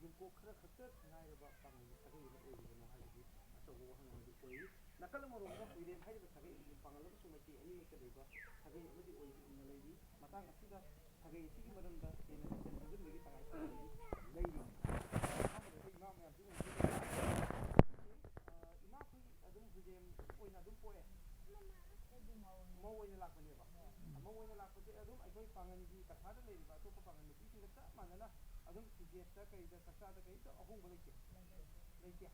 ꯌꯨꯝꯀꯣꯛ ꯈꯔ ꯈꯛꯇ ꯉꯥꯏꯔꯕ ꯄꯥꯡꯒꯜꯒꯤ ꯁꯥꯒꯩ ꯑꯃ ꯑꯣꯏꯔꯤꯕꯅꯣ ꯍꯥꯏꯕꯗꯤ ꯑꯆꯧꯕ ꯋꯥꯍꯪ ꯑꯃꯗꯤ ꯑꯣꯏ ꯅꯥꯀꯜ ꯑꯃꯔꯣꯝꯗ ꯍꯨꯏꯔꯦꯟ ꯍꯥꯏꯔꯤꯕ ꯁꯥꯒꯩ ꯑꯁꯤ ꯄꯥꯡꯒꯜ ꯑꯃꯁꯨꯡ ꯃꯩꯇꯩ ꯑꯅꯤꯃꯛꯇ ꯂꯩꯕ ꯁꯥꯒꯩ ꯑꯃꯗꯤ ꯑꯣꯏꯅ ꯂꯩꯔꯤ ꯃꯇꯥꯡ ꯑꯁꯤꯗ ꯁꯥꯒꯩ ꯑꯁꯤꯒꯤ ꯃꯔꯝꯗ ꯍꯦꯟꯅ ꯈꯪꯖꯤꯟꯕꯒꯤ ꯇꯉꯥꯏꯐꯗꯕ ꯂꯩꯔꯤ ꯑꯍꯥꯟꯕꯗ ꯑꯩꯈꯣꯏ ꯏꯃꯥ ꯃꯌꯥꯝꯁꯤ ꯏꯃꯥꯈꯣꯏ ꯑꯗꯨꯝ ꯍꯨꯏꯔꯦꯟ ꯑꯣꯏꯅ ꯑꯗꯨꯝ ꯄꯣꯛꯑꯦ ꯃꯧ ꯑꯣꯏꯅ ꯂꯥꯛꯄꯅꯦꯕ ꯃꯧ ꯑꯣꯏꯅ ꯂꯥꯛꯄꯁꯦ ꯑꯗꯨꯝ ꯑꯩꯈꯣꯏ ꯄꯥꯡꯒꯜꯒꯤ ꯀꯁꯥꯔꯗ ꯂꯩꯔꯤꯕ ꯑꯇꯣꯞꯄ ꯄꯥꯡꯒꯜ ꯅꯨꯄꯤꯁꯤꯡꯒ ꯆꯞ ꯃꯥꯟꯅꯅ ꯑꯗꯨꯝ ꯐꯤꯖꯦꯠꯇ ꯀꯩꯗ ꯆꯥꯛꯆꯥꯗ ꯀꯩꯝꯇ ꯑꯍꯣꯡꯕ ꯂꯩꯇꯦ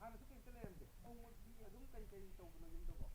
ꯍꯥꯟꯅꯁꯨ ꯀꯩꯝꯇ ꯂꯩꯔꯝꯗꯦ ꯅꯣꯡꯃꯒꯤ ꯑꯗꯨꯝ ꯀꯔꯤ ꯇꯧꯕꯅꯣ ꯌꯨꯝꯗꯀꯣ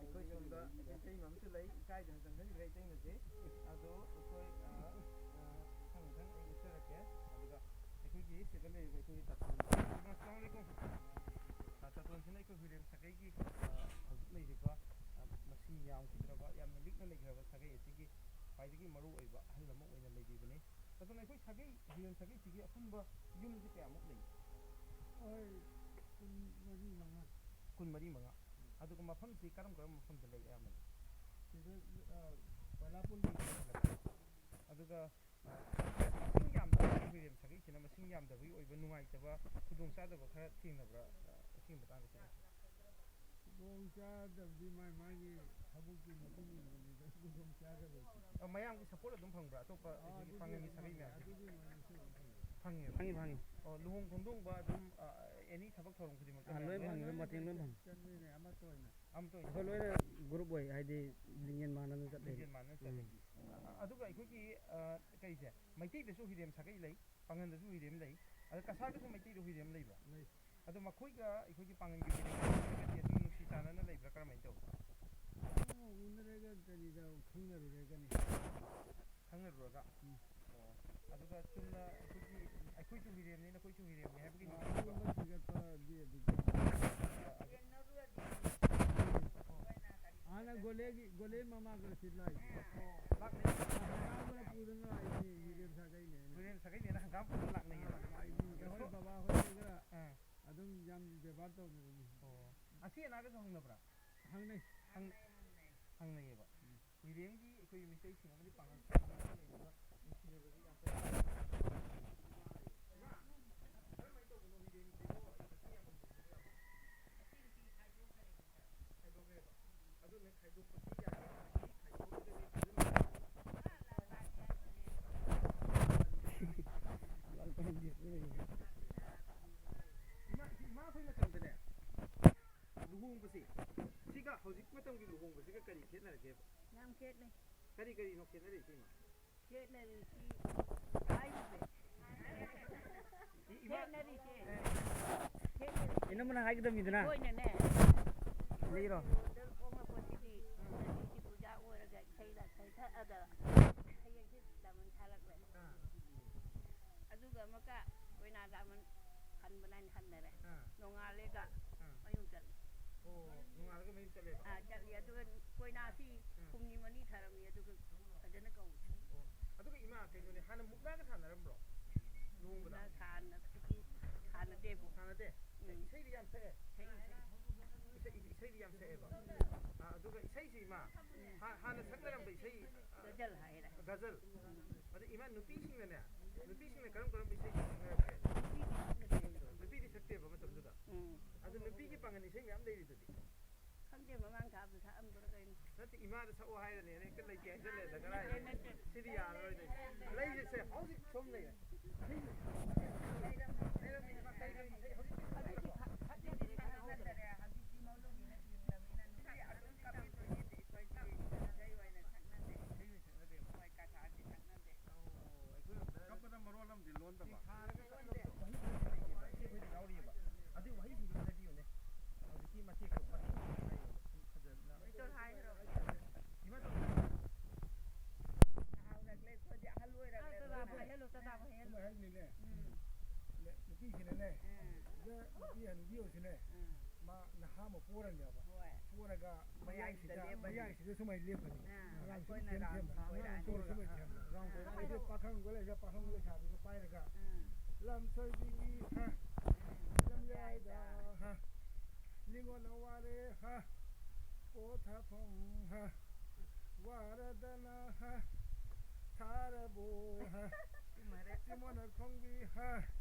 ꯑꯩꯈꯣꯏ ꯁꯣꯝꯗ ꯏꯇꯩꯃ ꯑꯃꯁꯨ ꯂꯩ ꯏꯀꯥꯏꯗꯅ ꯆꯪꯁꯤꯟꯈ꯭ꯔꯦ ꯏꯇꯩꯃꯁꯦ ꯑꯗꯣ ꯑꯩꯈꯣꯏ ꯃꯊꯪ ꯑꯩ ꯎꯠꯆꯔꯛꯀꯦ ꯑꯗꯨꯒ ꯑꯩꯈꯣꯏꯒꯤ ꯁꯤꯗ ꯂꯩꯔꯤꯕ ꯑꯩꯈꯣꯏꯒꯤ ꯇꯥꯇꯣꯟꯁꯤꯅ ꯑꯩꯈꯣꯏ ꯍꯨꯏꯔꯦꯟ ꯁꯥꯒꯩꯒꯤ ꯍꯧꯖꯤꯛ ꯂꯩꯔꯤꯕ ꯃꯁꯤꯡ ꯌꯥꯝꯈꯤꯗ꯭ꯔꯕ ꯌꯥꯝꯅ ꯂꯤꯛꯅ ꯂꯩꯈ꯭ꯔꯕ ꯁꯥꯒꯩ ꯑꯁꯤꯒꯤ ꯈ꯭ꯋꯥꯏꯗꯒꯤ ꯃꯔꯨ ꯑꯣꯏꯕ ꯑꯍꯜ ꯑꯃ ꯑꯣꯏꯅ ꯂꯩꯕꯤꯕꯅꯤ ꯑꯗꯨꯅ ꯑꯩꯈꯣꯏ ꯁꯥꯒꯩ ꯍꯨꯏꯔꯦꯟ ꯁꯥꯒꯩꯁꯤꯒꯤ ꯑꯄꯨꯟꯕ ꯌꯨꯝꯁꯤ ꯀꯌꯥꯃꯨꯛ ꯂꯩ ꯀꯨꯟꯃꯔꯤ ꯃꯉꯥ ꯑꯗꯨꯒ ꯃꯐꯝꯁꯤ ꯀꯔꯝ ꯀꯔꯝꯕ ꯃꯐꯝꯗ ꯂꯩ ꯑꯌꯥꯝꯕꯅ ꯑꯗꯨꯒ ꯃꯁꯤꯡ ꯌꯥꯝꯗꯕ ꯍꯨꯏꯔꯦꯟ ꯁꯥꯒꯩꯁꯤꯅ ꯃꯁꯤꯡ ꯌꯥꯝꯗꯕꯒꯤ ꯑꯣꯏꯕ ꯅꯨꯡꯉꯥꯏꯇꯕ ꯈꯨꯗꯣꯡꯆꯥꯗꯕ ꯈꯔ ꯊꯦꯡꯅꯕ꯭ꯔꯥ ꯑꯁꯤꯒꯤ ꯃꯇꯥꯡꯗ ꯈꯨꯗꯣꯡꯆꯥꯗꯕꯗꯤ ꯃꯥꯒꯤ ꯊꯕꯛꯀꯤ ꯃꯇꯨꯡ ꯏꯟꯕꯅꯤꯗ ꯈꯨꯗꯣꯡꯆꯥꯗꯕꯗꯤ ꯃꯌꯥꯝꯒꯤ ꯁꯄꯣꯔꯠ ꯑꯗꯨꯝ ꯐꯪꯕ꯭ꯔꯥ ꯑꯇꯣꯞꯄ ꯑꯩꯈꯣꯏꯒꯤ ꯄꯥꯡꯒꯜꯒꯤ ꯁꯥꯒꯩ ꯃꯌꯥꯝꯁꯦ ꯐꯪꯉꯦ ꯑꯣ ꯂꯨꯍꯣꯡ ꯈꯣꯡꯗꯣꯡꯕ ꯑꯗꯨꯝ ꯑꯦꯅꯤ ꯊꯕꯛ ꯊꯧꯔꯝ ꯈꯨꯗꯤꯡꯃꯛꯇ ꯂꯣꯏ ꯐꯪꯉꯦ ꯃꯇꯦꯡ ꯂꯣꯏ ꯐꯪꯉꯦ ꯆꯟꯃꯤꯟꯅꯩ ꯑꯃꯠꯇ ꯑꯣꯏꯅ ꯑꯩꯈꯣꯏ ꯂꯣꯏꯅ ꯒ꯭ꯔꯨꯞ ꯑꯣꯏ ꯍꯥꯏꯗꯤ ꯂꯤꯡꯖꯦꯜ ꯃꯥꯟꯅꯅ ꯆꯠꯂꯦ ꯑꯗꯨꯒ ꯑꯩꯈꯣꯏꯒꯤ ꯀꯩꯁꯦ ꯃꯩꯇꯩꯗꯁꯨ ꯍꯨꯏꯔꯦꯟ ꯁꯥꯒꯩ ꯂꯩ ꯄꯥꯡꯒꯜꯗꯁꯨ ꯍꯨꯏꯔꯦꯟ ꯂꯩ ꯑꯗ ꯀꯁꯥꯔꯗꯁꯨ ꯃꯩꯇꯩꯗ ꯍꯨꯏꯔꯦꯟ ꯂꯩꯕ꯭ꯔꯥ ꯂꯩ ꯑꯗꯣ ꯃꯈꯣꯏꯒ ꯑꯩꯈꯣꯏꯒꯤ ꯄꯥꯡꯒꯜꯒꯤ ꯍꯨꯏꯔꯦꯟꯒꯗꯤ ꯑꯗꯨꯝ ꯅꯨꯡꯁꯤ ꯆꯥꯟꯅꯅ ꯂꯩꯕ꯭ꯔꯥ ꯀꯔꯝꯍꯥꯏꯅ ꯇꯧꯏ ꯎꯅꯔꯒ ꯀꯔꯤꯗ ꯈꯪꯅꯔꯨꯔꯒꯅꯤ ꯈꯪꯅꯔꯨꯔꯒ ꯑꯣ ꯑꯗꯨꯒ ꯆꯨꯝꯅ ꯑꯩꯈꯣꯏꯁꯨ ꯍꯨꯏꯔꯦꯟꯅꯤ ꯅꯈꯣꯏꯁꯨ ꯍꯨꯏꯔꯦꯟꯅꯤ ꯍꯥꯏꯕꯒꯤ ꯑꯗꯨꯒꯨꯝꯕ ꯊꯤꯒꯠꯄꯗꯤ ꯍꯥꯟꯅ ꯒꯣꯂꯦ ꯃꯃꯥꯒꯁꯤ ꯂꯥꯛꯏ ꯄꯨꯗꯅ ꯂꯥꯛꯏꯅꯤ ꯍꯨꯏꯔꯦꯟ ꯁꯥꯒꯩꯅꯦ ꯍꯨꯏꯔꯦꯟ ꯁꯥꯒꯩꯅꯦꯅ ꯍꯪꯒꯥꯝ ꯄꯨꯔ ꯂꯥꯛꯅꯩꯌꯦꯕ ꯑꯩꯈꯣꯏ ꯕꯕꯥ ꯍꯣꯏꯒ ꯑꯗꯨꯝ ꯌꯥꯝ ꯕꯦꯕꯥꯔ ꯇꯧꯅꯔꯤꯅꯤ ꯑꯣ ꯑꯁꯤ ꯑꯅꯥꯒꯁꯨ ꯍꯪꯅꯕ꯭ꯔꯥ ꯍꯪꯅꯩ ꯍꯪꯅꯩꯌꯦꯕ ꯍꯨꯏꯔꯦꯟꯒꯤ ꯑꯩꯈꯣꯏ ꯃꯩꯇꯩꯁꯤꯡ ꯑꯃꯗꯤ ꯄꯥꯡꯒꯜꯁꯤꯡ ꯂꯩꯔꯤꯕ ꯅꯨꯡꯁꯤꯅꯕꯁꯤ ꯌꯥꯝ ꯐꯩ ꯀꯔꯝꯍꯥꯏꯅ ꯇꯧꯕꯅꯣ ꯍꯨꯏꯔꯦꯟꯁꯤꯕꯨ ꯃꯁꯤꯡ ꯌꯥꯝꯃꯟꯕꯁꯤꯕꯨ ꯌꯥꯝꯅ ꯈꯥꯏꯗꯣꯛꯈ꯭ꯔꯦꯕ ꯑꯗꯨꯅ ꯈꯥꯏꯗꯣꯛꯄꯁꯤ ꯌꯥꯗꯕꯗꯒꯤ ꯈꯥꯏꯗꯣꯛꯑꯒꯗꯤ ꯏꯃꯥꯈꯣꯏ ꯃꯇꯝꯗꯅꯦ ꯂꯨꯍꯣꯡꯕꯁꯤ ꯁꯤꯒ ꯍꯧꯖꯤꯛ ꯃꯇꯝꯒꯤ ꯂꯨꯍꯣꯡꯕꯁꯤꯒ ꯀꯔꯤ ꯈꯦꯠꯅꯔꯒꯦꯕ ꯌꯥꯝ ꯈꯦꯠꯅꯩ ꯀꯔꯤꯅꯣ ꯈꯦꯠꯅꯔꯤꯁꯤ ꯈꯦꯠꯅꯔꯤꯁꯤ ꯍꯥꯏꯔꯤꯁꯦ ꯏꯅꯝꯃꯅ ꯍꯥꯏꯒꯗꯕꯅꯤꯗꯅ ꯑꯩꯈꯣꯏꯅꯅꯦ ꯂꯩꯔꯣ ꯐꯤꯔꯣꯜꯗ ꯍꯣꯡꯂꯛꯄꯁꯤꯗꯤ ꯉꯁꯤꯁꯤ ꯄꯨꯖꯥ ꯑꯣꯏꯔꯒ ꯏꯁꯩ ꯁꯛꯑꯒ ꯍꯌꯦꯡꯁꯤ ꯗꯥꯃꯟ ꯊꯥꯔꯛꯂꯦ ꯑꯗꯨꯒ ꯑꯃꯨꯛꯀ ꯀꯣꯏꯅꯥ ꯗꯥꯃꯟ ꯈꯟꯕꯅ ꯈꯟꯅꯔꯦ ꯅꯣꯡꯉꯥꯜꯂꯦꯒ ꯃꯌꯨꯝ ꯆꯠꯂꯦ ꯅꯣꯡꯉꯥꯜꯂꯒ ꯃꯌꯨꯝ ꯆꯠꯂꯦꯕ ꯆꯠꯂꯤ ꯑꯗꯨꯒ ꯀꯣꯏꯅꯥꯁꯤ ꯍꯨꯝꯅꯤ ꯃꯔꯤ ꯊꯥꯔꯝꯃꯤ ꯑꯗꯨꯒ ꯐꯖꯅ ꯀꯧꯏ ꯑꯗꯨꯒ ꯏꯃꯥ ꯀꯩꯅꯣꯅꯦ ꯍꯥꯟꯅ ꯃꯨꯛꯅꯥꯒ ꯁꯥꯟꯅꯔꯝꯕ꯭ꯔꯣ ꯂꯨꯍꯣꯡꯕꯗ ꯁꯥꯟꯅꯗꯦꯕꯨ ꯁꯥꯟꯅꯗꯦ ꯏꯁꯩꯗꯤ ꯌꯥꯝ ꯁꯛꯑꯦ 이세이 양 세에바. 아두가 이세이 이마 하나 상가람 이세이 gazal haira 가절. 아주 이만 누피싱네. 누피싱네 그런 이세이 누피디 सकते 봐 맞습니다. 아주 누피기 방은 이세이 ям 내리듯이. khande mamang thab tha am bor gain 나한테 이마를 사고 하이네. 그 레이게 해줄래. 내가 시리아 로이드. 레이제 하우스 좀 내야. ꯀꯞꯄꯗ ꯃꯔꯣꯜ ꯑꯃꯗꯤ ꯂꯣꯟꯗꯕ tôi hai rồi ꯁꯨꯃꯥꯏ ꯍꯥꯏꯕꯅꯤꯅꯦ ꯅꯨꯄꯤꯁꯤꯅꯅꯦ ꯅꯨꯄꯤ ꯍꯅꯨꯕꯤꯁꯤꯅꯦ ꯃꯥ ꯅꯍꯥ ꯑꯃ ꯄꯣꯔꯅꯦꯕ ꯄꯣꯔꯒ ꯃꯌꯥꯏꯁꯤꯗ ꯁꯨꯃꯥꯏꯅ ꯂꯦꯞꯀꯅꯤ ꯑꯉꯥꯡꯁꯨ ꯁꯨꯃꯥꯏꯅ ꯁꯦꯝꯕ ꯄꯥꯈꯪꯒ ꯂꯩꯔ ꯄꯥꯈꯪ ꯂꯩꯁꯥꯕꯤꯒ ꯄꯥꯏꯔꯒ ꯂꯝꯁꯣꯏꯕꯤꯒꯤ ꯂꯝꯌꯥꯏꯗ ꯅꯤꯡꯉꯣꯟꯅ ꯋꯥꯔꯦ ꯄꯣꯊꯥꯐꯝ ꯋꯥꯔꯗꯅ ꯊꯥꯔꯕꯣ ꯆꯤꯃꯣꯅ ꯈꯣꯡꯕꯤ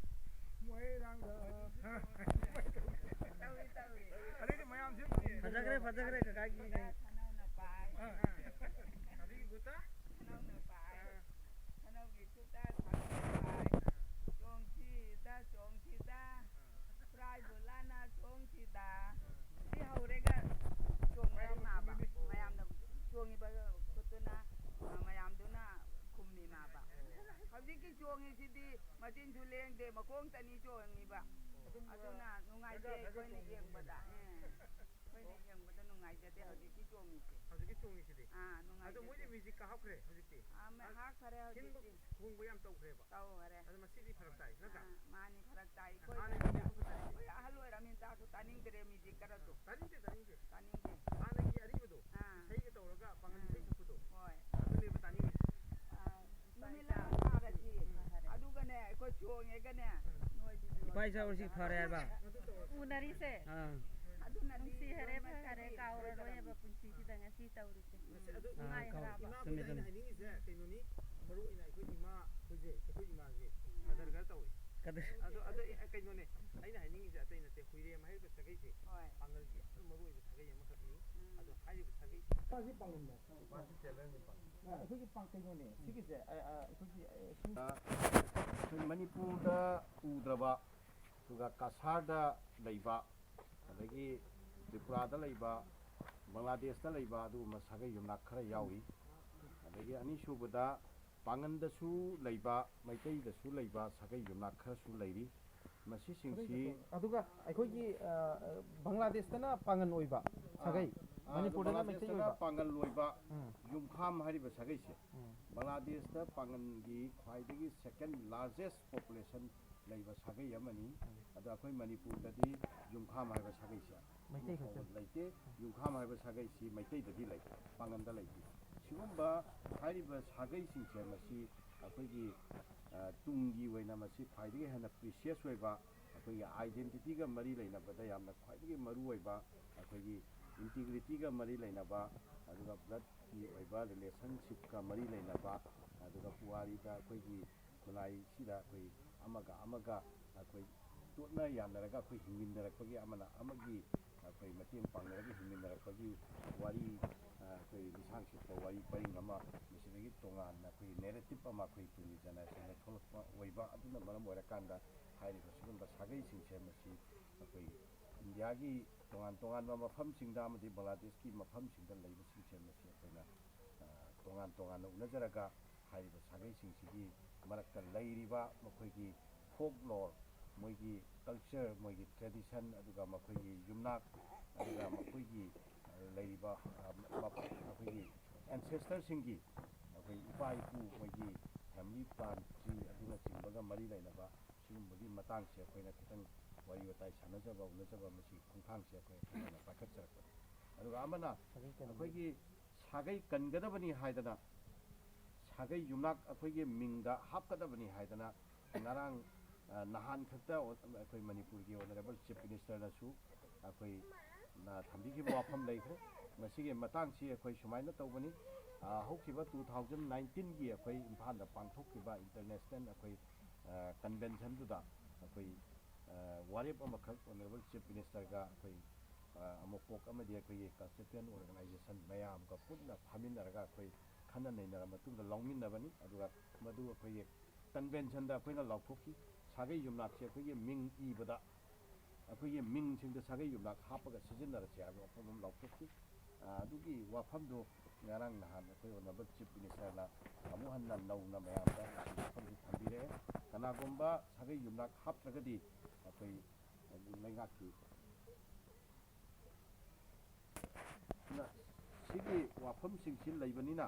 ꯃꯣꯏꯔꯥꯡꯗ ꯑꯗꯩꯗꯤ ꯃꯌꯥꯝꯁꯤ ꯐꯖꯈ꯭ꯔꯦ ꯀꯀꯥꯒꯤ ꯑꯗꯒꯤ ꯒꯨꯇꯥ hꯧꯖꯤꯛꯀꯤ ꯆꯣꯡꯉꯤꯁꯤꯗꯤ ꯃꯆꯤꯟꯁꯨ ꯂꯦꯡꯗꯦ ꯃꯈꯣꯡ ꯇꯅꯤ ꯆꯣꯡꯉꯤꯕ ꯑꯗꯨꯅ ꯅꯨꯡꯉꯥꯏꯇꯦ ꯑꯩꯈꯣꯏꯅ ꯌꯦꯡꯕꯗ ꯅꯨꯡꯉꯥꯏꯖꯗꯦ ꯍꯧꯖꯤꯛꯀꯤ ꯆꯣꯡꯉꯤꯁꯤꯗꯤ ꯅꯨꯡꯉꯥꯏꯖꯗꯦ ꯑꯗꯣ ꯃꯣꯏꯗꯤ ꯃ꯭ꯌꯨꯖꯤꯛꯀ ꯍꯥꯞꯈ꯭ꯔꯦ ꯍꯧꯖꯤꯛꯇꯤ ꯍꯥꯞꯈ꯭ꯔꯦ ꯍꯧꯖꯤꯛꯇꯤ ꯈꯣꯡꯕ ꯌꯥꯝ ꯇꯧꯈ꯭ꯔꯦꯕ ꯇꯧꯈ꯭ꯔꯦ ꯑꯗꯣ ꯃꯁꯤꯗꯤ ꯐꯔꯛ ꯇꯥꯏ ꯅꯠꯇ꯭ꯔꯥ ꯃꯥꯅꯤ ꯐꯔꯛ ꯇꯥꯏ ꯑꯩꯈꯣꯏ ꯑꯍꯜ ꯑꯣꯏꯔꯝꯅꯤꯅ ꯇꯥꯁꯨ ꯇꯥꯅꯤꯡꯗ꯭ꯔꯦ ꯃ꯭ꯌꯨꯖꯤꯛ ꯈꯔꯁꯨ ꯇꯥꯅꯤꯡꯗꯦ ꯇꯥꯅꯤꯡꯗꯦ ꯍꯥꯟꯅꯒꯤ ꯑꯔꯤꯕꯗꯣ ꯏꯁꯩꯒ ꯇꯧꯔꯒ ꯄꯥꯉꯜ ꯏꯁꯩ ꯁꯛꯄꯗꯣ ꯍꯣꯏ ꯑꯗꯨꯅꯦꯕ ꯇꯥꯅꯤꯡꯉꯤ ꯅꯨꯃꯤꯠ ꯑꯃ ꯊꯥꯔꯁꯤ ꯑꯗꯨꯒꯅꯦ ꯑꯩꯈꯣꯏ ꯆꯣꯡꯉꯦꯒꯅꯦ ꯏꯄꯥ ꯏꯆꯥꯎꯁꯤ ꯐꯔꯦ ꯍꯥꯏꯕ ꯎꯅꯔꯤꯁꯦ ꯑꯗꯨꯅ ꯅꯨꯡꯁꯤ ꯍꯔꯦ ꯐꯔꯦ ꯀꯥꯎꯔꯔꯣꯏꯕ ꯄꯨꯟꯁꯤꯁꯤꯗ ꯉꯁꯤ ꯇꯧꯔꯤꯁꯦ ꯑꯗꯨ ꯅꯨꯡꯉꯥꯏ ꯏꯃꯥ ꯍꯔꯥꯎꯕ ꯑꯩꯈꯣꯏꯅ ꯑꯩꯅ ꯍꯥꯏꯅꯤꯡꯉꯤꯁꯦ ꯀꯩꯅꯣꯅꯤ ꯃꯔꯨ ꯑꯣꯏꯅ ꯑꯩꯈꯣꯏ ꯏꯃꯥ ꯑꯩꯈꯣꯏ ꯏꯃꯥꯁꯦ ꯀꯗꯔ ꯈꯔ ꯇꯧꯏ ꯑꯗꯣ ꯀꯩꯅꯣꯅꯦ ꯑꯩꯅ ꯍꯥꯏꯅꯤꯡꯉꯤꯁꯦ ꯑꯇꯩ ꯅꯠꯇꯦ ꯍꯨꯏꯔꯦꯝ ꯍꯥꯏꯔꯤꯕ ꯁꯥꯒꯩꯁꯦ ꯄꯥꯡꯒꯜꯒꯤ ꯌꯥꯝꯅ ꯃꯔꯨ ꯑꯣꯏꯕ ꯁꯥꯒꯩ ꯑꯃꯈꯛꯅꯤ ꯑꯗꯣ ꯍꯥꯏꯔꯤꯕ ꯁꯥꯒꯩ ꯃꯥꯁꯤ ꯄꯥꯡꯒꯜꯅꯦ ꯑꯩꯈꯣꯏꯒꯤ ꯀꯩꯅꯣꯅꯦ ꯁꯤꯒꯤꯁꯦ ꯑꯩꯈꯣꯏ ꯃꯅꯤꯄꯨꯔꯗ ꯎꯗ꯭ꯔꯕ ꯑꯗꯨꯒ ꯀꯁꯥꯔꯗ ꯂꯩꯕ ꯑꯗꯒꯤ ꯇ꯭ꯔꯤꯄꯨꯔꯥꯗ ꯂꯩꯕ ꯕꯪꯒ꯭ꯂꯥꯗꯦꯁꯇ ꯂꯩꯕ ꯑꯗꯨꯒꯨꯝꯕ ꯁꯥꯒꯩ ꯌꯨꯝꯅꯥꯛ ꯈꯔ ꯌꯥꯎꯏ ꯑꯗꯒꯤ ꯑꯅꯤꯁꯨꯕꯗ ꯄꯥꯡꯒꯟꯗꯁꯨ ꯂꯩꯕ ꯃꯩꯇꯩꯗꯁꯨ ꯂꯩꯕ ꯁꯥꯒꯩ ꯌꯨꯝꯅꯥꯛ ꯈꯔꯁꯨ ꯂꯩꯔꯤ ꯃꯁꯤꯁꯤꯡꯁꯤ ꯑꯗꯨꯒ ꯑꯩꯈꯣꯏꯒꯤ ꯕꯪꯒ꯭ꯂꯥꯗꯦꯁꯇꯅ ꯄꯥꯡꯒꯟ ꯑꯣꯏꯕ ꯁꯥꯒꯩ ꯃꯅꯤꯄꯨꯔꯗꯅ ꯃꯩꯇꯩ ꯑꯣꯏꯕ ꯄꯥꯡꯒꯜ ꯑꯣꯏꯕ ꯌꯨꯝꯈꯥꯝ ꯍꯥꯏꯔꯤꯕ ꯁꯥꯒꯩꯁꯦ ꯕꯪꯒ꯭ꯂꯥꯗꯦꯁꯇ ꯄꯥꯡꯒꯟꯒꯤ ꯈ꯭ꯋꯥꯏꯗꯒꯤ ꯁꯦꯀꯦꯟ ꯂꯥꯔꯖꯦꯁ ꯄꯣꯄꯨꯂꯦꯁꯟ ꯂꯩꯕ ꯁꯥꯒꯩ ꯑꯃꯅꯤ ꯑꯗꯣ ꯑꯩꯈꯣꯏ ꯃꯅꯤꯄꯨꯔꯗꯗꯤ ꯌꯨꯝꯈꯥꯝ ꯍꯥꯏꯕ ꯁꯥꯒꯩꯁꯦ ꯂꯩꯇꯦ ꯌꯨꯝꯈꯥꯝ ꯍꯥꯏꯕ ꯁꯥꯒꯩꯁꯤ ꯃꯩꯇꯩꯗꯗꯤ ꯂꯩ ꯄꯥꯡꯒꯟꯗ ꯂꯩꯇꯦ ꯁꯤꯒꯨꯝꯕ ꯍꯥꯏꯔꯤꯕ ꯁꯥꯒꯩꯁꯤꯡꯁꯦ ꯃꯁꯤ ꯑꯩꯈꯣꯏꯒꯤ ꯇꯨꯡꯒꯤ ꯑꯣꯏꯅ ꯃꯁꯤ ꯈ꯭ꯋꯥꯏꯗꯒꯤ ꯍꯦꯟꯅ ꯄ꯭ꯔꯤꯁꯤꯌꯁ ꯑꯣꯏꯕ ꯑꯩꯈꯣꯏꯒꯤ ꯑꯥꯏꯗꯦꯟꯇꯤꯇꯤꯒ ꯃꯔꯤ ꯂꯩꯅꯕꯗ ꯌꯥꯝꯅ ꯈ꯭ꯋꯥꯏꯗꯒꯤ ꯃꯔꯨ ꯑꯣꯏꯕ ꯑꯩꯈꯣꯏꯒꯤ ꯏꯟꯇꯤꯒ꯭ꯔꯤꯇꯤꯒ ꯃꯔꯤ ꯂꯩꯅꯕ ꯑꯗꯨꯒ ꯕ꯭ꯂꯠꯀꯤ ꯑꯣꯏꯕ ꯔꯤꯂꯦꯁꯟꯁꯤꯞꯀ ꯃꯔꯤ ꯂꯩꯅꯕ ꯑꯗꯨꯒ ꯄꯨꯋꯥꯔꯤꯗ ꯑꯩꯈꯣꯏꯒꯤ ꯈꯨꯟꯅꯥꯏꯁꯤꯗ ꯑꯩꯈꯣꯏ ꯑꯃꯒ ꯑꯩꯈꯣꯏ ꯇꯣꯠꯅ ꯌꯥꯅꯔꯒ ꯑꯩꯈꯣꯏ ꯍꯤꯡꯃꯤꯟꯅꯔꯛꯄꯒꯤ ꯑꯃꯅ ꯑꯃꯒꯤ ꯑꯩꯈꯣꯏ ꯃꯇꯦꯡ ꯄꯥꯡꯅꯔꯒ ꯍꯤꯡꯃꯤꯟꯅꯔꯛꯄꯒꯤ ꯋꯥꯔꯤ ꯑꯩꯈꯣꯏ ꯂꯤꯁꯥꯡ ꯁꯤꯠꯄ ꯋꯥꯔꯤ ꯄꯔꯤꯡ ꯑꯃ ꯃꯁꯤꯗꯒꯤ ꯇꯣꯉꯥꯟꯅ ꯑꯩꯈꯣꯏ ꯅꯦꯔꯦꯇꯤꯞ ꯑꯃ ꯑꯩꯈꯣꯏ ꯇꯨꯡꯒꯤ ꯖꯦꯅꯦꯔꯦꯁꯟꯗ ꯊꯣꯛꯂꯛꯄ ꯑꯣꯏꯕ ꯑꯗꯨꯅ ꯃꯔꯝ ꯑꯣꯏꯔꯀꯥꯟꯗ ꯍꯥꯏꯔꯤꯕ ꯁꯤꯒꯨꯝꯕ ꯁꯥꯒꯩꯁꯤꯡꯁꯦ ꯃꯁꯤ ꯑꯩꯈꯣꯏ ꯏꯟꯗꯤꯌꯥꯒꯤ ꯇꯣꯉꯥꯟꯕ ꯃꯐꯝꯁꯤꯡꯗ ꯑꯃꯗꯤ ꯕꯪꯒ꯭ꯂꯥꯗꯦꯁꯀꯤ ꯃꯐꯝꯁꯤꯡꯗ ꯂꯩꯕꯁꯤꯡꯁꯦ ꯃꯁꯤ ꯑꯩꯈꯣꯏꯅ ꯇꯣꯉꯥꯟꯅ ꯎꯅꯖꯔꯒ ꯍꯥꯏꯔꯤꯕ ꯁꯥꯒꯩꯁꯤꯡꯁꯤꯒꯤ ꯃꯔꯛꯇ ꯂꯩꯔꯤꯕ ꯃꯈꯣꯏꯒꯤ ꯐꯣꯛ ꯂꯣꯔ ꯃꯣꯏꯒꯤ ꯀꯜꯆꯔ ꯃꯣꯏꯒꯤ ꯇ꯭ꯔꯦꯗꯤꯁꯟ ꯑꯗꯨꯒꯃꯈꯣꯏꯒꯤ ꯌꯨꯝꯅꯥꯛ ꯑꯗꯨꯒ ꯃꯈꯣꯏꯒꯤ ꯂꯩꯔꯤꯕ ꯑꯩꯈꯣꯏꯒꯤ ꯑꯦꯟꯁꯦꯁꯇꯔꯁꯤꯡꯒꯤ ꯑꯩꯈꯣꯏ ꯏꯄꯥ ꯏꯄꯨ ꯃꯣꯏꯒꯤ ꯐꯦꯃꯤꯂꯤ ꯄ꯭ꯂꯥꯟ ꯇ꯭ꯔꯤ ꯑꯗꯨꯅꯆꯤꯡꯕꯒ ꯃꯔꯤ ꯂꯩꯅꯕ ꯁꯤꯒꯨꯝꯕꯒꯤ ꯃꯇꯥꯡꯁꯦ ꯑꯩꯈꯣꯏꯅ ꯈꯤꯇꯪ ꯋꯥꯔꯤ ꯋꯥꯇꯥꯏ ꯁꯥꯟꯅꯖꯕ ꯎꯅꯖꯕ ꯃꯁꯤ ꯈꯣꯡꯊꯥꯡꯁꯦ ꯑꯩꯈꯣꯏ ꯑꯩꯈꯣꯏꯅ ꯄꯥꯏꯈꯠꯆꯔꯛꯄꯅꯤ ꯑꯗꯨꯒ ꯑꯃꯅ ꯑꯩꯈꯣꯏꯒꯤ ꯁꯥꯒꯩꯀꯟꯒꯗꯕꯅꯤ ꯍꯥꯏꯗꯅ ꯁꯥꯒꯩ ꯌꯨꯝꯅꯥꯛ ꯑꯩꯈꯣꯏꯒꯤ ꯃꯤꯡꯗ ꯍꯥꯞꯀꯗꯕꯅꯤ ꯍꯥꯏꯗꯅ ꯉꯔꯥꯡ ꯅꯍꯥꯟ ꯈꯛꯇ ꯑꯩꯈꯣꯏ ꯃꯅꯤꯄꯨꯔꯒꯤ ꯑꯣꯅꯔꯦꯕꯜ ꯆꯤꯐ ꯃꯤꯅꯤꯁꯇꯔꯅꯁꯨ ꯑꯩꯈꯣꯏ ꯊꯝꯕꯤꯈꯤꯕ ꯋꯥꯐꯝ ꯂꯩꯈ꯭ꯔꯦ ꯃꯁꯤꯒꯤ ꯃꯇꯥꯡꯁꯤ ꯑꯩꯈꯣꯏ ꯁꯨꯃꯥꯏꯅ ꯇꯧꯕꯅꯤ ꯍꯧꯈꯤꯕ 2019ꯒꯤ ꯑꯩꯈꯣꯏ ꯏꯝꯐꯥꯜꯗ ꯄꯥꯡꯊꯣꯛꯈꯤꯕ ꯏꯟꯇꯔꯅꯦꯁꯅꯦꯜ ꯑꯩꯈꯣꯏ ꯀꯟꯚꯦꯟꯁꯟꯗꯨꯗ ꯑꯩꯈꯣꯏ ꯋꯥꯔꯦꯞ ꯑꯃꯈꯛ ꯑꯣꯅꯔꯦꯕꯜ ꯆꯤꯐ ꯃꯤꯅꯤꯁꯇꯔꯒ ꯑꯩꯈꯣꯏ ꯑꯃꯣꯛꯄꯣꯛ ꯑꯃꯗꯤ ꯑꯩꯈꯣꯏꯒꯤ ꯀꯟꯁꯇꯤꯇ꯭ꯌꯨꯌꯦꯟ ꯑꯣꯔꯒꯅꯥꯏꯖꯦꯁꯟ ꯃꯌꯥꯝꯒ ꯄꯨꯟꯅ ꯐꯝꯃꯤꯟꯅꯔꯒ ꯑꯩꯈꯣꯏ ꯈꯟꯅ ꯅꯩꯅꯔ ꯃꯇꯨꯡꯗ ꯂꯧꯃꯤꯟꯅꯕꯅꯤ ꯑꯗꯨꯒ ꯃꯗꯨ ꯑꯩꯈꯣꯏꯒꯤ ꯀꯟꯚꯦꯟꯁꯟꯗ ꯑꯩꯈꯣꯏꯅ ꯂꯥꯎꯊꯣꯛꯈꯤ ꯁꯥꯒꯩ ꯌꯨꯝꯅꯥꯛꯁꯦ ꯑꯩꯈꯣꯏꯒꯤ ꯃꯤꯡ ꯏꯕꯗ ꯑꯩꯈꯣꯏꯒꯤ ꯃꯤꯡꯁꯤꯡꯗ ꯁꯥꯒꯩ ꯌꯨꯝꯅꯥꯛ ꯍꯥꯞꯄꯒ ꯁꯤꯖꯤꯟꯅꯔꯁꯦ ꯍꯥꯏꯕ ꯋꯥꯐꯝ ꯑꯃ ꯂꯥꯎꯊꯣꯛꯈꯤ ꯑꯗꯨꯒꯤ ꯋꯥꯐꯝꯗꯨ ꯉꯔꯥꯡ ꯅꯍꯥꯟ ꯑꯩꯈꯣꯏ ꯑꯣꯅꯔꯦꯕꯜ ꯆꯤꯐ ꯃꯤꯅꯤꯁꯇꯔꯅ ꯑꯃꯨꯛ ꯍꯟꯅ ꯅꯧꯅ ꯃꯌꯥꯝꯗ ꯋꯥꯐꯝꯁꯤ ꯊꯝꯕꯤꯔꯛꯑꯦ ꯀꯅꯥꯒꯨꯝꯕ ꯁꯥꯒꯩ ꯌꯨꯝꯅꯥꯛ ꯍꯥꯞꯇ꯭ꯔꯒꯗꯤ ꯑꯩꯈꯣই ꯂꯩꯉꯥꯛꯀꯤ ꯁꯤꯒꯤ ꯋꯥꯐꯝꯁꯤꯡꯁꯤ ꯂꯩꯕꯅꯤꯅ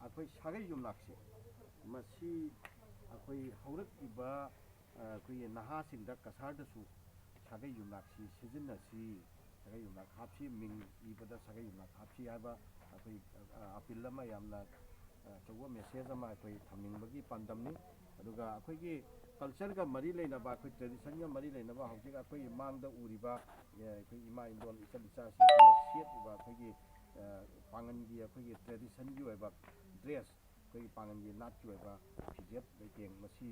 ꯑꯩꯈꯣꯏ ꯁꯥꯒꯩ ꯌꯨꯝꯅꯥꯛꯁꯤ ꯃꯁꯤ ꯑꯩꯈꯣꯏ ꯍꯧꯔꯛꯏꯕ ꯑꯩꯈꯣꯏꯒꯤ ꯅꯍꯥꯁꯤꯡꯗ ꯀꯁꯥꯔꯗꯁꯨ ꯁꯥꯒꯩ ꯌꯨꯝꯅꯥꯛꯁꯤ ꯁꯤꯖꯤꯟꯅꯁꯤ ꯁꯥꯒꯩ ꯌꯨꯝꯅꯥꯛ ꯍꯥꯞꯁꯤ ꯃꯤꯡ ꯏꯕꯗ ꯁꯥꯒꯩ ꯌꯨꯝꯅꯥꯛ ꯍꯥꯞꯁꯤ ꯍꯥꯏꯕ ꯑꯩꯈꯣꯏ ꯑꯄꯤꯜ ꯑꯃ ꯌꯥꯝꯅ ꯑꯆꯧꯕ ꯃꯦꯁꯦꯖ ꯑꯃ ꯑꯩꯈꯣꯏ ꯊꯝꯅꯤꯡꯕꯒꯤ ꯄꯥꯟꯗꯝꯅꯤ ꯑꯗꯨꯒ ꯑꯩꯈꯣꯏꯒꯤ ꯀꯜꯆꯔꯒ ꯃꯔꯤ ꯂꯩꯅꯕ ꯑꯩꯈꯣꯏ ꯇ꯭ꯔꯦꯗꯤꯁꯟꯒ ꯃꯔꯤ ꯂꯩꯅꯕ ꯍꯧꯖꯤꯛ ꯑꯩꯈꯣꯏꯒꯤ ꯃꯥꯡꯗ ꯎꯔꯤꯕ ꯑꯩꯈꯣꯏ ꯏꯃꯥ ꯏꯟꯗꯣꯜ ꯏꯆꯜ ꯏꯆꯥꯁꯤꯡꯁꯤꯅ ꯁꯦꯠꯂꯤꯕ ꯑꯩꯈꯣꯏꯒꯤ ꯄꯥꯡꯒꯟꯒꯤ ꯑꯩꯈꯣꯏꯒꯤ ꯇ꯭ꯔꯦꯗꯤꯁꯟꯒꯤ ꯑꯣꯏꯕ ꯗ꯭ꯔꯦꯁ ꯑꯩꯈꯣꯏꯒꯤ ꯄꯥꯡꯒꯟꯒꯤ ꯅꯥꯠꯀꯤ ꯑꯣꯏꯕ ꯐꯤꯖꯦꯠ ꯂꯩꯇꯦꯡ ꯃꯁꯤ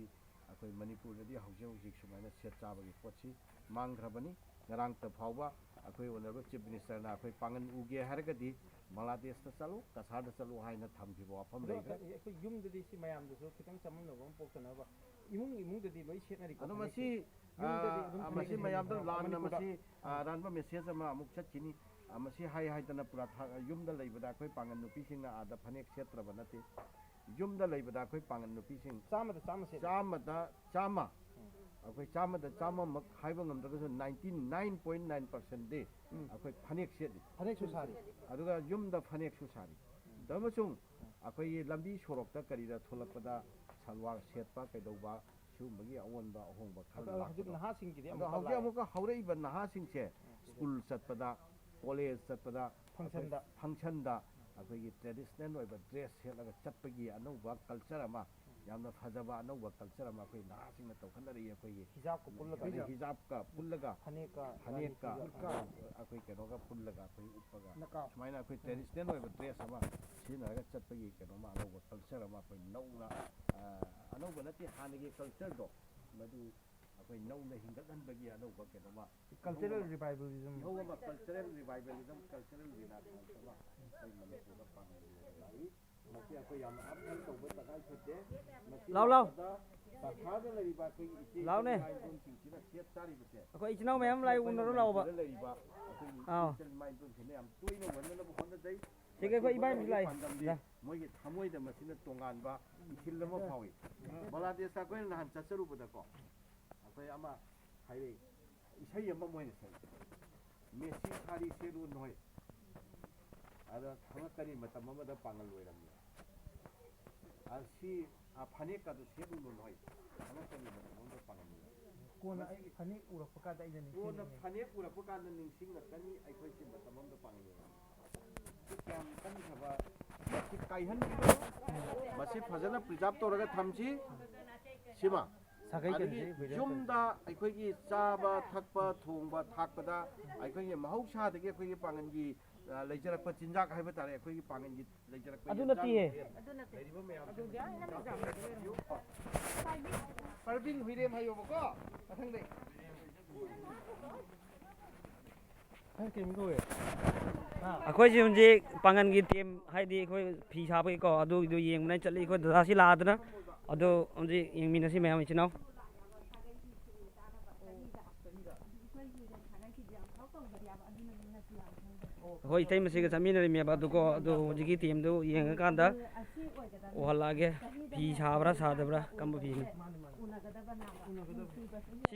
ꯑꯩꯈꯣꯏ ꯃꯅꯤꯄꯨꯔꯗꯗꯤ ꯍꯧꯖꯤꯛ ꯁꯨꯃꯥꯏꯅ ꯁꯦꯠ ꯆꯥꯕꯒꯤ ꯄꯣꯠꯁꯤ ꯃꯥꯡꯈ꯭ꯔꯕꯅꯤ ꯉꯔꯥꯡꯇ ꯐꯥꯎꯕ ꯑꯩꯈꯣꯏ ꯑꯣꯅꯔꯦꯕꯜ ꯆꯤꯐ ꯃꯤꯅꯤꯁꯇꯔꯅ ꯑꯩꯈꯣꯏ ꯄꯥꯡꯒꯟ ꯎꯒꯦ ꯍꯥꯏꯔꯒꯗꯤ ꯕꯪꯒ꯭ꯂꯥꯗꯦꯁꯇ ꯆꯠꯂꯨ ꯀꯁꯥꯔꯗ ꯆꯠꯂꯨ ꯍꯥꯏꯅ ꯊꯝꯈꯤꯕ ꯋꯥꯐꯝ ꯂꯩꯈ꯭ꯔꯦ ꯑꯩꯈꯣꯏ ꯌꯨꯝꯗꯗꯤ ꯁꯤ ꯃꯌꯥꯝꯗꯁꯨ ꯈꯤꯇꯪ ꯆꯃꯝꯅꯕ ꯑꯃ ꯄꯣꯛꯇꯅꯕ ꯏꯃꯨꯡꯗꯗꯤ ꯂꯣꯏ ꯁꯦꯠꯅꯔꯤꯀꯣ ꯑꯗꯣ ꯃꯁꯤ ꯃꯌꯥꯝꯗ ꯂꯥꯟꯅ ꯃꯁꯤ ꯑꯔꯥꯟꯕ ꯃꯦꯁꯦꯖ ꯑꯃ ꯑꯃꯨꯛ ꯆꯠꯈꯤꯅꯤ ꯃꯁꯤ ꯍꯥꯏꯗꯅ ꯄꯨꯔꯥ ꯌꯨꯝꯗ ꯂꯩꯕꯗ ꯑꯩꯈꯣꯏ ꯄꯥꯡꯒꯟ ꯅꯨꯄꯤꯁꯤꯡꯅ ꯑꯥꯗ ꯐꯅꯦꯛ ꯁꯦꯠꯇ꯭ꯔꯕ ꯅꯠꯇꯦ ꯌꯨꯝꯗ ꯂꯩꯕꯗ ꯑꯩꯈꯣꯏ ꯄꯥꯡꯒꯟ ꯅꯨꯄꯤꯁꯤꯡ ꯆꯥꯝꯃ ꯆꯥꯝꯃ ꯑꯩꯈꯣꯏ ꯆꯥꯝꯃꯗ ꯆꯥꯝꯃꯃꯛ ꯍꯥꯏꯕ ꯉꯝꯗ꯭ꯔꯒꯁꯨ 99.9%ꯗꯤ ꯑꯩꯈꯣই ꯐꯅꯦꯛ ꯁꯦꯠꯂꯤ ꯐꯅꯦꯛꯁꯨ ꯁꯥꯔꯤ ꯑꯗꯨꯒ ꯌꯨꯝꯗ ꯐꯅꯦꯛꯁꯨ ꯁꯥꯔꯤ ꯑꯃꯁꯨꯡ ꯑꯩꯈꯣꯏꯒꯤ ꯂꯝꯕꯤ ꯁꯣꯔꯣꯛꯇ ꯀꯔꯤꯗ ꯊꯣꯛꯂꯛꯄꯗ ꯁꯜꯋꯥꯔ ꯁꯦꯠꯄ ꯀꯩꯗꯧꯕ ꯁꯤꯒꯨꯝꯕꯒꯤ ꯑꯑꯣꯟꯕ ꯑꯍꯣꯡꯕ ꯈꯔ ꯍꯧꯖꯤꯛ ꯅꯍꯥꯁꯤꯡꯒꯤꯗꯤ ꯑꯗꯣ ꯍꯧꯖꯤꯛ ꯑꯃꯨꯛꯀ ꯍꯧꯔꯛꯏꯕ ꯅꯍꯥꯁꯤꯡꯁꯦ ꯁ꯭ꯀꯨꯜ ꯆꯠꯄꯗ ꯀꯣꯂꯦꯖ ꯆꯠꯄꯗ ꯐꯪꯁꯟꯗ ꯑꯩꯈꯣꯏꯒꯤ ꯇ꯭ꯔꯦꯗꯤꯁꯅꯦꯜ ꯑꯣꯏꯕ ꯗ꯭ꯔꯦꯁ ꯁꯦꯠꯂꯒ ꯆꯠꯄꯒꯤ ꯑꯅꯧꯕ ꯀꯜꯆꯔ ꯑꯃ ꯌꯥꯝꯅ ꯐꯖꯕ ꯑꯅꯧꯕ कल्चर अमा कोई नासिंग तौखनरी अखोई हिजाबको पुल्लगा हिजाबका पुल्लगा फनेका अखोई केनोगा पुल्लगा अखोई उपगा सुमाइना अखोई ट्रेडिशनल ओइबा ड्रेस अमा सिनरगा चटपगी केनोमा अनौबा कल्चर अमा अखोई नौना अनौबा नति हानगी कल्चर दो मदु अखोई नौना हिंगतहनबगी अनौबा केनोमा कल्चरल रिवाइवलिज्म नौबा कल्चरल रिवाइवलिज्म कल्चरल रिनाissance अमा अखोई मनिपुरदा पांगई मसी अखोई याम अपडेट तौबा तगाई छते लाउ लाउ सरकारदा लरिबा अखोई इचे लाउ ने सिंसिना सेट चारी बसे अखोई इचनाउ मैम लाई उनरो लाउबा लरिबा अखोई इचल माइंडुन सिने याम तोइनो वननबो होनदै ठीक है कोई इबाई मिलाई मोइगे थमोइदा मसिना तोंगानबा इथिल अमा फावि बांग्लादेश का कोइ नहान चचरुबदको अखोई अमा हाइरे इसै अमा मोइने सै मेसी सारी सेरु नोय आदा थमकनि मतम अमदा पांगल ओइरमनि आसी फनेक का सेरु नोय थमकनि मतम अमदा पांगल कोना फनेक उरपका दा इजनि कोना फनेक उरपका दा निंसिंग लकनि आइखोइ सि मतम अमदा पांगल क्या कन्खबा मसी काइहन मसी फजना प्रिजर्व तौरगा थमसी सिमा जुमदा अखोई चाबा थकपा थोंबा थाकपदा अखोई महौसादगी अखोई पांगनगी लेजरप चिंजाक हाइबा तारे अखोई पांगनगी लेजरप अदु नतिए परबिन हुइरेम हायोबको मथंगदे हाय केमिगोए अखोई जी हुंजे पांगन की टीम हाइदी अखोई फी साबे को अदु दु येंगना चली अखोई दासी लादना अदु हुंजे येंगमिनसी मैम इचनाउ होई तै मसी के जमीन में बादुको अदु हुंजे की टीम दु येंगा कांदा ओहलागे फी साबरा सादबरा कम फी ने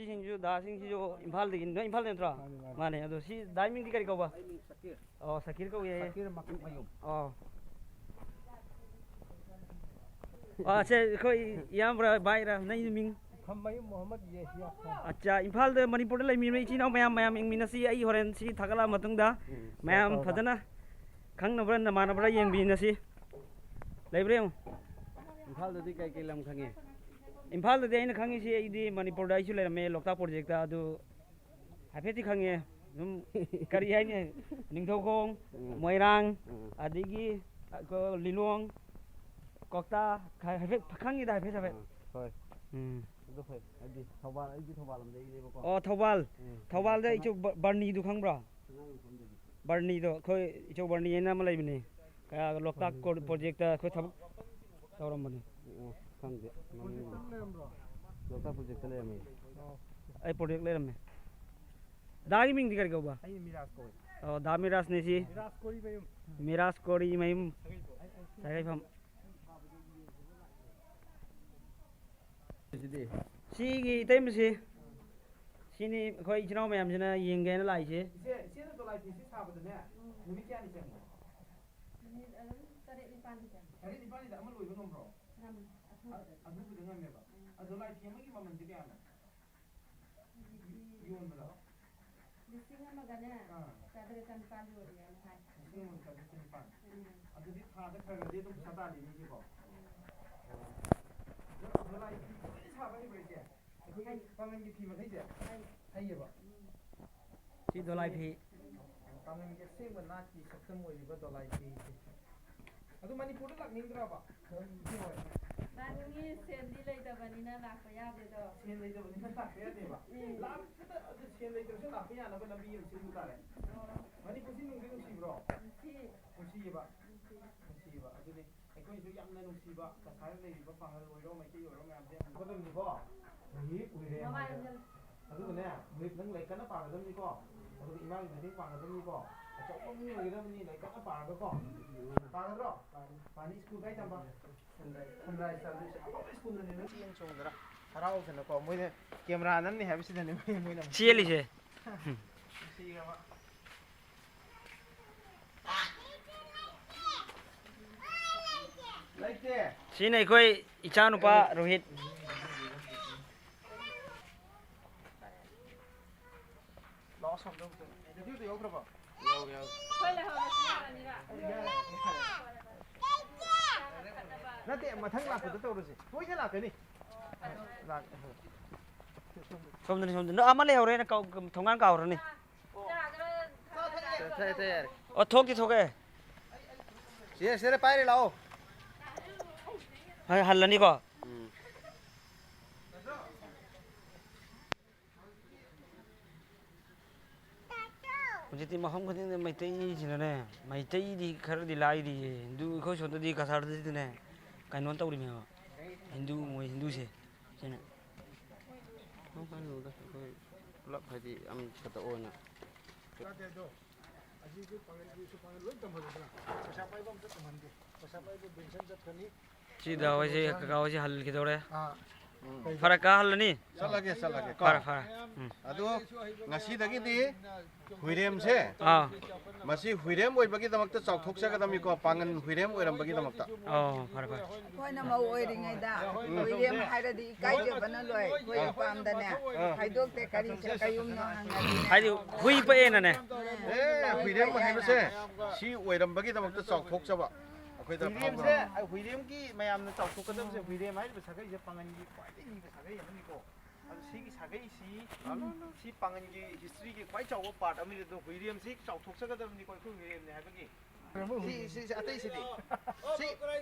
सिंजु दासिंग सिजु इम्फाल दिगिन न इम्फाल नेत्रा माने अदु सि दाइमिंग दिकरि कौबा ओ सकीर को ये सकीर मकम मयुम ओ अच्छा कोई याम रा बाइरा नहीं मिंग खमय मोहम्मद येहिया अच्छा इम्फाल दे मणिपुर दे लैमी मै चिनाव मयाम मयाम इंगमिनसी आई होरेन सि थागला मतुंगदा मयाम फजना खंगनब्रा नमानब्रा येंगबिनसी लैब्रे इम्फाल दे कई कई लम खंगे इम्फाल दे अइन खंगी सि इदी मणिपुर दा इसु लेरमे लोकता प्रोजेक्ट दा अदु हाफेति खंगे ꯑꯗꯨꯝ ꯀꯔꯤ ꯍꯥꯏꯅꯤ ꯅꯤꯡꯊꯧꯈꯣꯡ ꯃꯣꯏꯔꯥꯡ ꯑꯗꯒꯤ ꯂꯤꯂꯣꯡ ꯀꯧꯇꯥ ꯍꯥꯏꯐꯦꯠ ꯈꯪꯉꯤꯗ ꯍꯥꯏꯐꯦꯠ ꯍꯥꯏꯐꯦꯠ ꯍꯣꯏ ꯎꯝ ꯑꯗꯨ ꯐꯩ ꯍꯥꯏꯗꯤ ꯊꯧꯕꯥꯜ ꯑꯩꯗꯤ ꯊꯧꯕꯥꯜ ꯂꯝꯗꯒꯤꯅꯦꯕꯀꯣ ꯑꯣ ꯊꯧꯕꯥꯜꯗ ꯏꯆꯧ ꯕꯥꯔꯅꯤꯗꯨ ꯈꯪꯕ꯭ꯔꯥ ꯕꯥꯔꯅꯤꯗꯣ ꯑꯩꯈꯣꯏ ꯏꯆꯧ ꯕꯥꯔꯅꯤ ꯍꯥꯏꯅ ꯑꯃ ꯂꯩꯕꯅꯤ ꯂꯣꯛꯇꯥꯛ ꯄ꯭ꯔꯣꯖꯦꯛꯇ ꯑꯩꯈꯣꯏ ꯊꯕꯛ ꯇꯧꯔꯝꯕꯅꯤ ꯈꯪꯗꯦ ꯂꯣꯛꯇꯥꯛ ꯄ꯭ꯔꯣꯖꯦꯛꯇ ꯂꯩꯔꯝꯃꯤ ꯑꯩ ꯄ꯭ꯔꯣꯖꯦꯛ ꯂꯩꯔꯝꯃꯦ ꯗꯥꯒꯤ ꯃꯤꯡꯗꯤ ꯀꯔꯤ ꯀꯧꯕ ꯑꯩ ꯃꯤꯔꯥꯖ ꯀꯧꯏ ꯑꯣ ꯗꯥ ꯃꯤꯔꯥꯖꯅꯦ ꯁꯤ ꯃꯤꯔꯥꯖ ꯀꯣꯔꯤꯃꯌꯨꯝ ꯁꯥꯒꯩꯐꯝ ꯁꯤꯒꯤ ꯏꯇꯩꯃꯁꯤ ꯁꯤꯅꯤ ꯑꯩꯈꯣꯏ ꯏꯆꯤꯜ ꯏꯅꯥꯎ ꯃꯌꯥꯝꯁꯤꯅ ꯌꯦꯡꯒꯦꯅ ꯂꯥꯛꯏꯁꯦ ꯏꯆꯦꯅ ꯗꯣꯂꯥꯏ ꯐꯤꯁꯤ ꯁꯥꯕꯗꯅꯦ ꯅꯨꯃꯤꯠ ꯀꯌꯥꯅꯤ ꯆꯪꯉꯤ ꯇꯔꯦꯠ ꯅꯤꯄꯥꯜꯅꯤꯗ ꯑꯃ ꯂꯣꯏꯕ ꯉꯝꯕ꯭ꯔꯣ ꯑꯗꯨꯕꯨꯗ ꯉꯝꯃꯦꯕ ꯗꯣꯂꯥꯏ ꯐꯤ ꯑꯃꯒꯤ ꯃꯃꯜꯁꯦ ꯀꯌꯥꯅꯣ ꯌꯣꯟꯕꯗ ꯂꯤꯁꯤꯡ ꯑꯃꯒꯅꯦ ꯆꯥꯇ꯭ꯔꯦꯠ ꯆꯅꯤꯄꯥꯜ ꯌꯣꯜꯂꯦꯅ ꯍꯥꯏ ꯂꯤꯁꯤꯡ ꯑꯃꯒ ꯆꯥꯇ꯭ꯔꯦꯠ ꯆꯅꯤꯄꯥꯜ ꯑꯗꯨꯗꯤ ꯊꯥꯗ ꯈꯔꯗꯤ ꯑꯗꯨꯝ ꯄꯩꯁꯥ ꯇꯥꯜꯂꯤꯅꯤꯁꯤꯀꯣ ꯗꯣꯂꯥꯏ ꯐꯤ ꯂꯣꯏꯅ ꯁꯥꯕ ꯍꯩꯕ꯭ꯔꯥ ꯏꯆꯦ ꯑꯩꯈꯣꯏꯒꯤ ꯄꯥꯉꯟꯒꯤ ꯐꯤ ꯃꯈꯩꯁꯦ ꯍꯩꯌꯦꯕ ꯁꯤ ꯗꯣꯂꯥꯏ ꯐꯤ ꯄꯥꯉꯟꯒꯤ ꯑꯁꯦꯡꯕ ꯅꯥꯠꯀꯤ ꯁꯛꯇꯝ ꯑꯣꯏꯔꯤꯕ ꯗꯣꯂꯥꯏ ꯐꯤꯁꯦ ꯑꯗꯨ ꯃꯅꯤꯄꯨꯔꯗ ꯂꯥꯛꯅꯤꯡꯗ꯭ꯔꯕ ꯏꯆꯦ ꯍꯣꯏ ꯂꯥꯛꯅꯤꯡꯉꯤ ꯁꯦꯟꯗꯤ ꯂꯩꯇꯕꯅꯤꯅ ꯂꯥꯛꯄ ꯌꯥꯗꯦꯗꯣ ꯁꯦꯟ ꯂꯩꯇꯕꯅꯤꯅ ꯂꯥꯛꯄ ꯌꯥꯗꯦꯕ ꯂꯥꯛꯄꯗ ꯑꯗꯨ ꯁꯦꯟ ꯂꯩꯇ꯭ꯔꯁꯨ ꯂꯥꯛꯄ ꯌꯥꯅꯕ ꯂꯝꯕꯤ ꯑꯃ ꯁꯤꯟꯕ ꯇꯥꯔꯦ ꯃꯅꯤꯄꯨꯔꯁꯤ ꯅꯨꯡꯗꯤ ꯅꯨꯡꯁꯤꯕ꯭ꯔꯣ ꯅꯨꯡꯁꯤꯌꯦꯕ ꯑꯗꯨꯅꯤ ꯑꯩꯈꯣꯏꯁꯨ ꯌꯥꯝꯅ ꯅꯨꯡꯁꯤꯕ ꯀꯁꯥꯔꯗ ꯂꯩꯔꯤꯕ ꯄꯥꯉꯜ ꯑꯣꯏꯔꯣ ꯃꯩꯇꯩ ꯑꯣꯏꯔꯣ ꯃꯌꯥꯝꯁꯦ ꯌꯥꯝꯅꯀꯣ ꯃꯍꯤꯛ ꯑꯣꯏꯔꯦ ꯑꯗꯨꯒꯅꯦ ꯃꯍꯤꯛ ꯅꯪ ꯂꯥꯏꯔꯤꯛ ꯀꯟꯅ ꯄꯥꯒꯗꯕꯅꯤꯀꯣ ꯑꯗꯨꯒ ꯏꯃꯥꯒꯤ ꯃꯇꯦꯡ ꯄꯥꯡꯒꯗꯕꯅꯤꯀꯣ ꯑꯆꯧꯕ ꯃꯤ ꯑꯣꯏꯒꯗꯕꯅꯤ ꯂꯥꯏꯔꯤꯛ ꯀꯟꯅ ꯄꯥꯔꯒꯀꯣ ꯄꯥꯒꯗ꯭ꯔꯣ ꯄꯥꯅꯤ ꯁ꯭ꯀꯨꯜ ꯀꯥꯏ ꯇꯝꯕ ꯁꯟꯔꯥꯏꯖ ꯆꯠꯂꯨꯁꯦ ꯑꯐꯕ ꯁ꯭ꯀꯨꯜꯗꯅꯦ ꯅꯪ ꯆꯦꯡ ꯆꯣꯡꯗꯅ ꯍꯔꯥꯎꯗꯅꯀꯣ ꯃꯣꯏꯅ ꯀꯦꯃꯦꯔꯥ ꯅꯝꯅꯤ ꯍꯥꯏꯕꯁꯤꯗꯅꯦ ꯃꯣꯏꯅ ꯆꯦꯜꯂꯤꯁꯦ ꯅꯨꯡꯁꯤꯈ꯭ꯔꯕ ꯂꯩꯇꯦ ꯁꯤꯅ ꯑꯩꯈꯣꯏ ꯏꯆꯥꯅꯨꯄꯥ ꯔꯣꯍꯤꯠ ꯂꯥꯛꯑꯣ ꯁꯣꯝꯗ ꯔꯦꯗꯤꯑꯣꯗ ꯌꯥꯎꯗ꯭ꯔꯕꯣ ꯅꯠꯇꯦ ꯃꯊꯪ ꯂꯥꯛꯄꯗ ꯇꯧꯔꯁꯤ ꯇꯣꯏꯅ ꯂꯥꯛꯀꯅꯤ ꯁꯣꯝꯗꯅꯤ ꯑꯃ ꯂꯩꯍꯧꯔꯦꯅ ꯊꯣꯡꯒꯥꯟ ꯀꯥꯎꯔꯅꯤ ꯑꯣ ꯊꯣꯛꯇꯤ ꯊꯣꯛꯑꯦ ꯁꯤꯗ ꯄꯥꯏꯔꯦ ꯂꯥꯛꯑꯣ ꯍꯜꯂꯅꯤꯀꯣ ꯍꯧꯖꯤꯛꯇꯤ ꯃꯐꯝ ꯈꯨꯗꯤꯡꯗ ꯃꯩꯇꯩꯁꯤꯅꯅꯦ ꯃꯩꯇꯩꯗꯤ ꯈꯔꯗꯤ ꯂꯥꯏꯔꯤꯌꯦ ꯍꯤꯟꯗꯨ ꯑꯩꯈꯣꯏ ꯁꯣꯝꯗꯗꯤ ꯀꯁꯥꯔꯗꯗꯤꯅꯦ ꯀꯩꯅꯣ ꯇꯧꯔꯤꯅꯦꯕ ꯍꯤꯟꯗꯨ ꯃꯣꯏ ꯍꯤꯟꯗꯨꯁꯦ ꯁꯤꯅ ꯑꯩꯈꯣꯏ ꯄꯨꯂꯞ ꯍꯥꯏꯗꯤ ꯌꯥꯝ ꯈꯛꯇ ꯑꯣꯏꯅ ꯁꯤꯗ ꯍꯣꯏꯁꯦ ꯀꯀꯥ ꯍꯣꯏꯁꯦ ꯍꯜꯈꯤꯗꯧꯔꯦ ꯐꯔꯛ ꯀꯥ ꯍꯜꯂꯅꯤ ꯆꯠꯂꯒꯦ ꯀꯣ ꯐꯔꯦ ꯐꯔꯦ ꯑꯗꯣ ꯉꯁꯤꯗꯒꯤꯗꯤ ꯍꯨꯏꯔꯦꯝꯁꯦ ꯑꯥ ꯃꯁꯤ ꯍꯨꯏꯔꯦꯝ ꯑꯣꯏꯕꯒꯤꯗꯃꯛꯇ ꯆꯥꯎꯊꯣꯛꯆꯒꯗꯕꯅꯤꯀꯣ ꯄꯥꯉꯟ ꯍꯨꯏꯔꯦꯝ ꯑꯣꯏꯔꯝꯕꯒꯤꯗꯃꯛꯇ ꯑꯣ ꯐꯔꯦ ꯐꯔꯦ ꯑꯩꯈꯣꯏꯅ ꯃꯧ ꯑꯣꯏꯔꯤꯉꯩꯗ ꯍꯨꯏꯔꯦꯝ ꯍꯥꯏꯔꯗꯤ ꯏꯀꯥꯏꯖꯕꯅ ꯂꯣꯏ ꯑꯩꯈꯣꯏ ꯏꯄꯥꯝꯗꯅꯦ ꯍꯥꯏꯗꯣꯛꯇꯦ ꯀꯔꯤ ꯀꯌꯨꯝꯅꯣ ꯍꯪꯉꯗꯤ ꯍꯥꯏꯗꯤ ꯍꯨꯏ ꯄꯛꯑꯦꯅꯅꯦ ꯍꯨꯏꯔꯦꯝ ꯍꯥꯏꯕꯁꯦ ꯁꯤ ꯑꯣꯏꯔꯝꯕꯒꯤꯗꯃꯛꯇ ꯆꯥꯎꯊꯣꯛꯆꯕ ꯑꯩꯈꯣꯏꯗ ꯍꯨꯏꯔꯦꯝꯁꯦ ꯍꯨꯏꯔꯦꯝꯒꯤ ꯃꯌꯥꯝꯅ ꯆꯥꯎꯊꯣꯛꯀꯗꯕꯁꯦ ꯍꯨꯏꯔꯦꯝ ꯍꯥꯏꯔꯤꯕ ꯁꯥꯒꯩꯁꯦ ꯄꯥꯉꯟꯒꯤ ꯈ꯭ꯋꯥꯏꯗꯒꯤ ꯂꯤꯕ ꯁꯥꯒꯩ ꯑꯃꯅꯤꯀꯣ ꯑꯗꯨ ꯁꯤꯒꯤ ꯁꯥꯒꯩꯁꯤ ꯁꯤ ꯄꯥꯉꯟꯒꯤ ꯍꯤꯁꯇ꯭ꯔꯤꯒꯤ ꯈ꯭ꯋꯥꯏ ꯆꯥꯎꯕ ꯄꯥꯔꯠ ꯑꯃꯅꯤ ꯑꯗꯣ ꯍꯨꯏꯔꯦꯝꯁꯤ ꯆꯥꯎꯊꯣꯛꯆꯒꯗꯕꯅꯤꯀꯣ ꯑꯩꯈꯣꯏ ꯍꯨꯏꯔꯦꯝꯅꯦ ꯍꯥꯏꯕꯒꯤ ꯁꯤ ꯑꯇꯩꯁꯤꯗꯤ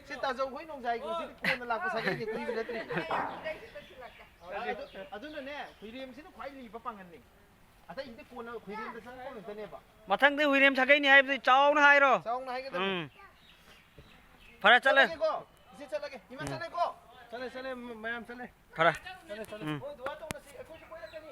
ꯁꯤ ꯇꯥꯖꯧ ꯍꯣꯏ ꯅꯣꯡꯖꯥꯏꯒꯤ ꯁꯤꯗꯤ ꯀꯣꯟꯅ ꯂꯥꯛꯄ ꯁꯥꯒꯩꯅꯤ ꯀꯨꯏꯕ ꯅꯠꯇ꯭ꯔꯤ ꯑꯗꯨꯅꯅꯦ ꯍꯨꯏꯔꯦꯝꯁꯤꯅ ꯈ꯭ꯋꯥꯏ ꯂꯤꯕ ꯄꯥꯉꯟꯅꯤ ꯑꯇꯩꯁꯤꯗꯤ ꯀꯣꯟꯅ ꯍꯨꯏꯔꯦꯝꯗ ꯆꯪꯕ ꯉꯥꯛꯇꯅꯦꯕ ꯃꯊꯪꯗꯤ ꯍꯨꯏꯔꯦꯝ ꯁꯥꯒꯩꯅꯤ ꯍꯥꯏꯕꯗꯤ ꯆꯥꯎꯅ ꯍꯥꯏꯔꯣ ꯆꯥꯎꯅ ꯍꯥꯏꯒꯗꯕꯅꯤ ꯐꯔꯦ ꯆꯠꯂꯦ ꯏꯆꯦ ꯆꯠꯂꯒꯦ ꯏꯃꯥ ꯆꯠꯂꯦꯀꯣ ꯆꯠꯂꯦ ꯃꯌꯥꯝ ꯆꯠꯂꯦ ꯐꯔꯦ ꯍꯣꯏ ꯗꯨꯋꯥ ꯇꯧꯅꯁꯤ ꯑꯩꯈꯣꯏꯁꯨ ꯀꯣꯏꯔꯛꯀꯅꯤ